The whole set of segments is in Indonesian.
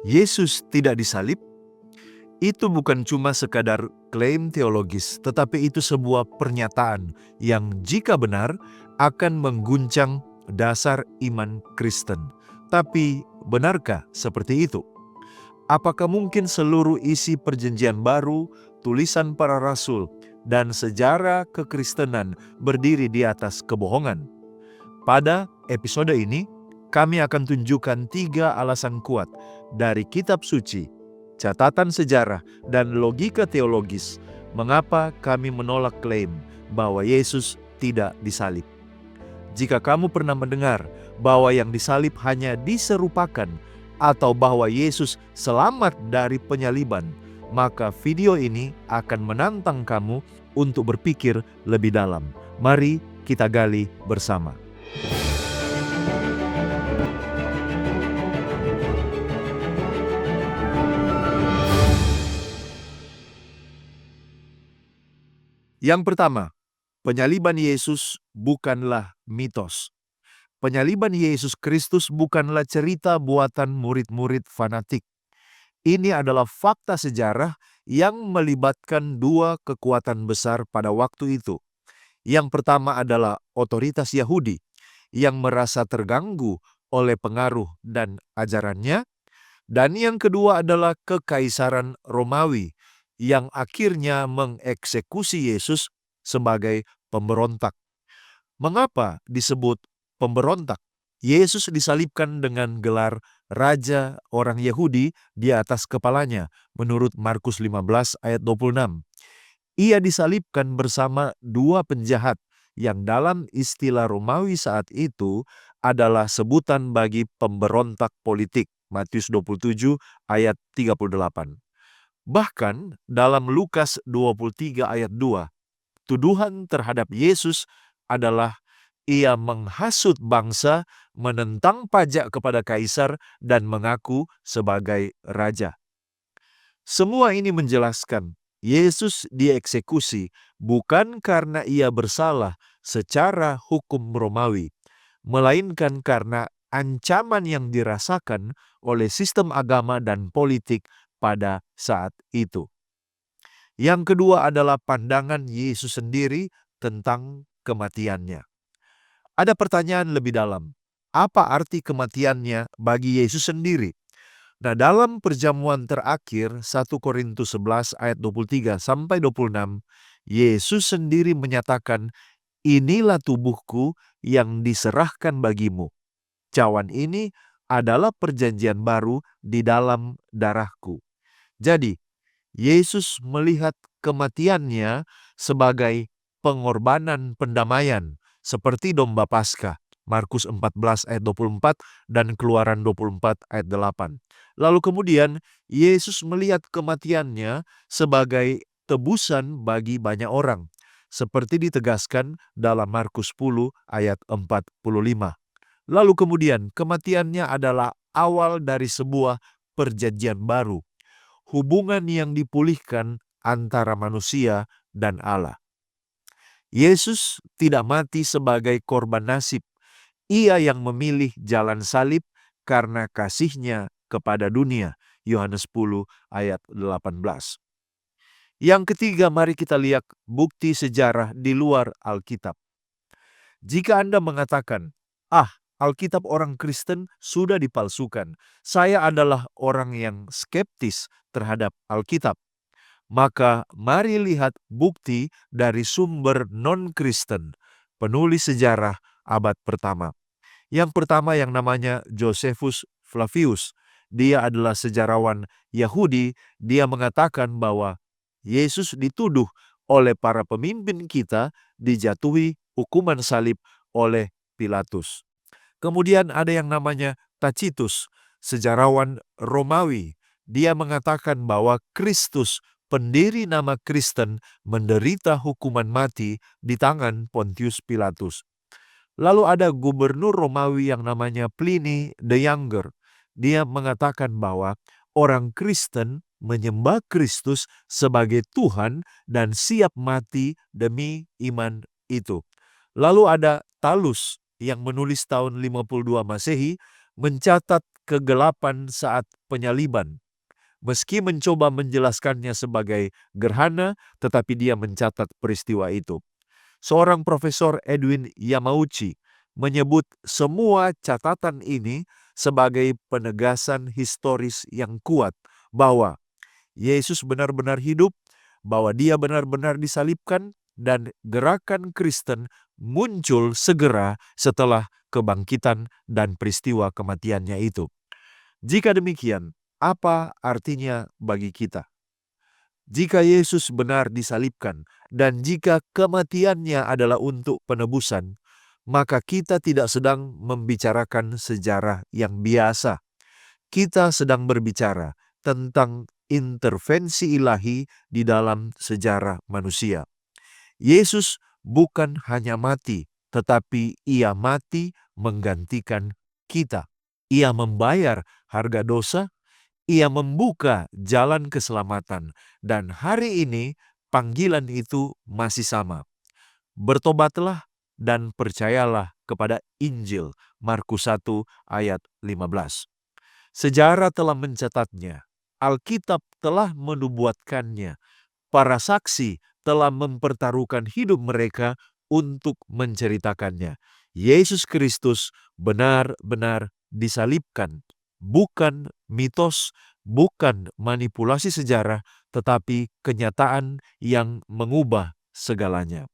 Yesus tidak disalib, itu bukan cuma sekadar klaim teologis, tetapi itu sebuah pernyataan yang jika benar akan mengguncang dasar iman Kristen. Tapi benarkah seperti itu? Apakah mungkin seluruh isi Perjanjian Baru, tulisan para rasul, dan sejarah kekristenan berdiri di atas kebohongan? Pada episode ini, kami akan tunjukkan 3 alasan kuat dari kitab suci, catatan sejarah, dan logika teologis mengapa kami menolak klaim bahwa Yesus tidak disalib. Jika kamu pernah mendengar bahwa yang disalib hanya diserupakan atau bahwa Yesus selamat dari penyaliban, maka video ini akan menantang kamu untuk berpikir lebih dalam. Mari kita gali bersama. Yang pertama, penyaliban Yesus bukanlah mitos. Penyaliban Yesus Kristus bukanlah cerita buatan murid-murid fanatik. Ini adalah fakta sejarah yang melibatkan 2 kekuatan besar pada waktu itu. Yang pertama adalah otoritas Yahudi yang merasa terganggu oleh pengaruh dan ajarannya, dan yang kedua adalah kekaisaran Romawi yang akhirnya mengeksekusi Yesus sebagai pemberontak. Mengapa disebut pemberontak? Yesus disalibkan dengan gelar Raja orang Yahudi di atas kepalanya, menurut Markus 15 ayat 26. Ia disalibkan bersama 2 penjahat yang dalam istilah Romawi saat itu adalah sebutan bagi pemberontak politik, Matius 27 ayat 38. Bahkan dalam Lukas 23 ayat 2, tuduhan terhadap Yesus adalah ia menghasut bangsa, menentang pajak kepada kaisar, dan mengaku sebagai raja. Semua ini menjelaskan Yesus dieksekusi bukan karena ia bersalah secara hukum Romawi, melainkan karena ancaman yang dirasakan oleh sistem agama dan politik pada saat itu. Yang kedua adalah pandangan Yesus sendiri tentang kematiannya. Ada pertanyaan lebih dalam. Apa arti kematiannya bagi Yesus sendiri? Nah, dalam perjamuan terakhir 1 Korintus 11 ayat 23 sampai 26, Yesus sendiri menyatakan, "Inilah tubuhku yang diserahkan bagimu. Cawan ini adalah perjanjian baru di dalam darahku." Jadi, Yesus melihat kematiannya sebagai pengorbanan pendamaian, seperti domba Paskah, Markus 14 ayat 24 dan Keluaran 24 ayat 8. Lalu kemudian Yesus melihat kematiannya sebagai tebusan bagi banyak orang, seperti ditegaskan dalam Markus 10 ayat 45. Lalu kemudian kematiannya adalah awal dari sebuah perjanjian baru, hubungan yang dipulihkan antara manusia dan Allah. Yesus tidak mati sebagai korban nasib. Ia yang memilih jalan salib karena kasih-Nya kepada dunia. Yohanes 10 ayat 18. Yang ketiga, mari kita lihat bukti sejarah di luar Alkitab. Jika Anda mengatakan, Alkitab orang Kristen sudah dipalsukan, saya adalah orang yang skeptis terhadap Alkitab, maka mari lihat bukti dari sumber non-Kristen, penulis sejarah abad pertama. Yang pertama yang namanya Josephus Flavius. Dia adalah sejarawan Yahudi. Dia mengatakan bahwa Yesus dituduh oleh para pemimpin kita dijatuhi hukuman salib oleh Pilatus. Kemudian ada yang namanya Tacitus, sejarawan Romawi. Dia mengatakan bahwa Kristus, pendiri nama Kristen, menderita hukuman mati di tangan Pontius Pilatus. Lalu ada gubernur Romawi yang namanya Pliny the Younger. Dia mengatakan bahwa orang Kristen menyembah Kristus sebagai Tuhan dan siap mati demi iman itu. Lalu ada Talus yang menulis tahun 52 Masehi, mencatat kegelapan saat penyaliban. Meski mencoba menjelaskannya sebagai gerhana, tetapi dia mencatat peristiwa itu. Seorang Profesor Edwin Yamauchi menyebut semua catatan ini sebagai penegasan historis yang kuat bahwa Yesus benar-benar hidup, bahwa dia benar-benar disalibkan, dan gerakan Kristen muncul segera setelah kebangkitan dan peristiwa kematiannya itu. Jika demikian, apa artinya bagi kita? Jika Yesus benar disalibkan dan jika kematiannya adalah untuk penebusan, maka kita tidak sedang membicarakan sejarah yang biasa. Kita sedang berbicara tentang intervensi ilahi di dalam sejarah manusia. Yesus bukan hanya mati, tetapi ia mati menggantikan kita. Ia membayar harga dosa, ia membuka jalan keselamatan, dan hari ini panggilan itu masih sama. Bertobatlah dan percayalah kepada Injil, Markus 1 ayat 15. Sejarah telah mencatatnya, Alkitab telah menubuatkannya, para saksi telah mempertaruhkan hidup mereka untuk menceritakannya. Yesus Kristus benar-benar disalibkan, bukan mitos, bukan manipulasi sejarah, tetapi kenyataan yang mengubah segalanya.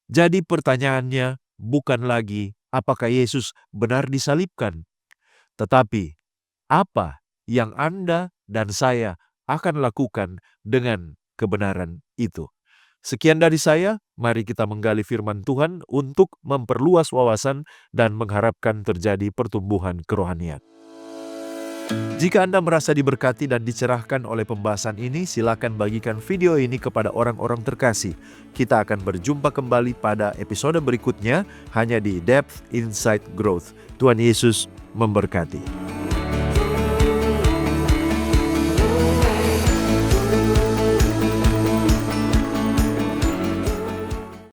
Jadi pertanyaannya bukan lagi apakah Yesus benar disalibkan, tetapi apa yang Anda dan saya akan lakukan dengan kebenaran itu. Sekian dari saya, mari kita menggali firman Tuhan untuk memperluas wawasan dan mengharapkan terjadi pertumbuhan kerohanian. Jika Anda merasa diberkati dan dicerahkan oleh pembahasan ini, silakan bagikan video ini kepada orang-orang terkasih. Kita akan berjumpa kembali pada episode berikutnya hanya di Depth Insight Growth. Tuhan Yesus memberkati.